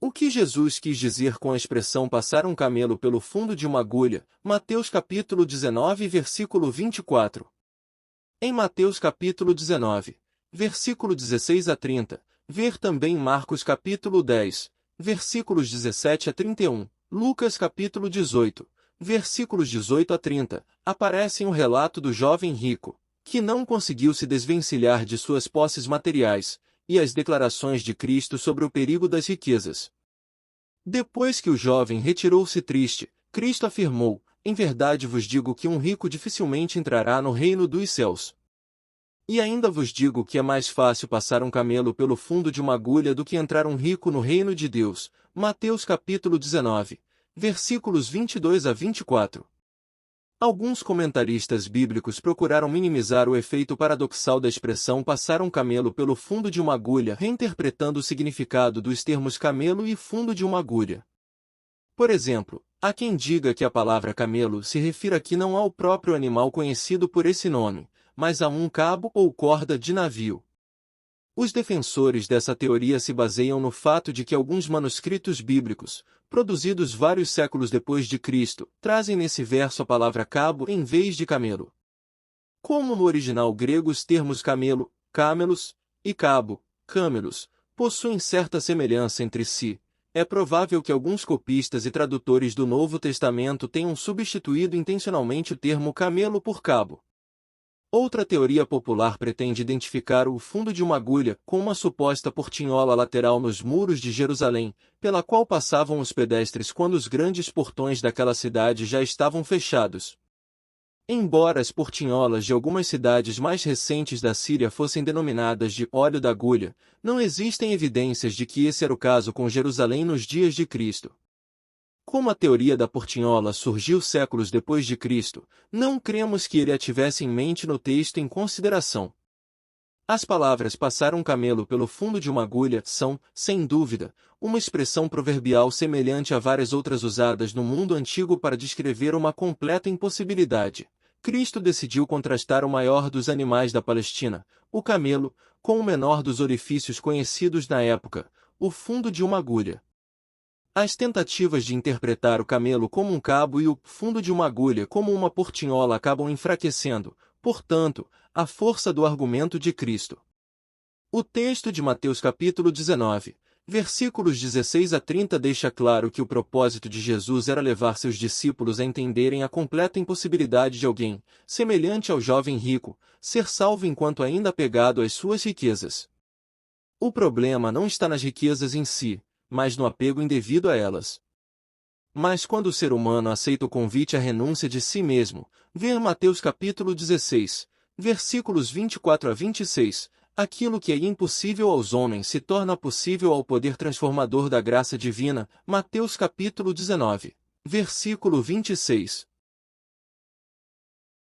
O que Jesus quis dizer com a expressão passar um camelo pelo fundo de uma agulha? Mateus capítulo 19, versículo 24. Em Mateus capítulo 19, versículo 16 a 30, ver também Marcos capítulo 10, versículos 17 a 31, Lucas capítulo 18, versículos 18 a 30, aparece um relato do jovem rico, que não conseguiu se desvencilhar de suas posses materiais, e as declarações de Cristo sobre o perigo das riquezas. Depois que o jovem retirou-se triste, Cristo afirmou: em verdade vos digo que um rico dificilmente entrará no reino dos céus. E ainda vos digo que é mais fácil passar um camelo pelo fundo de uma agulha do que entrar um rico no reino de Deus. Mateus capítulo 19, versículos 22 a 24. Alguns comentaristas bíblicos procuraram minimizar o efeito paradoxal da expressão passar um camelo pelo fundo de uma agulha, reinterpretando o significado dos termos camelo e fundo de uma agulha. Por exemplo, há quem diga que a palavra camelo se refira aqui não ao próprio animal conhecido por esse nome, mas a um cabo ou corda de navio. Os defensores dessa teoria se baseiam no fato de que alguns manuscritos bíblicos, produzidos vários séculos depois de Cristo, trazem nesse verso a palavra cabo em vez de camelo. Como no original grego os termos camelo, camelos, e cabo, camelos, possuem certa semelhança entre si, é provável que alguns copistas e tradutores do Novo Testamento tenham substituído intencionalmente o termo camelo por cabo. Outra teoria popular pretende identificar o fundo de uma agulha com uma suposta portinhola lateral nos muros de Jerusalém, pela qual passavam os pedestres quando os grandes portões daquela cidade já estavam fechados. Embora as portinholas de algumas cidades mais recentes da Síria fossem denominadas de óleo da agulha, não existem evidências de que esse era o caso com Jerusalém nos dias de Cristo. Como a teoria da portinhola surgiu séculos depois de Cristo, não cremos que ele a tivesse em mente no texto em consideração. As palavras passar um camelo pelo fundo de uma agulha são, sem dúvida, uma expressão proverbial semelhante a várias outras usadas no mundo antigo para descrever uma completa impossibilidade. Cristo decidiu contrastar o maior dos animais da Palestina, o camelo, com o menor dos orifícios conhecidos na época, o fundo de uma agulha. As tentativas de interpretar o camelo como um cabo e o fundo de uma agulha como uma portinhola acabam enfraquecendo, portanto, a força do argumento de Cristo. O texto de Mateus capítulo 19, versículos 16 a 30 deixa claro que o propósito de Jesus era levar seus discípulos a entenderem a completa impossibilidade de alguém, semelhante ao jovem rico, ser salvo enquanto ainda apegado às suas riquezas. O problema não está nas riquezas em si, mas no apego indevido a elas. Mas quando o ser humano aceita o convite à renúncia de si mesmo, ver Mateus capítulo 16, versículos 24 a 26, aquilo que é impossível aos homens se torna possível ao poder transformador da graça divina, Mateus capítulo 19, versículo 26.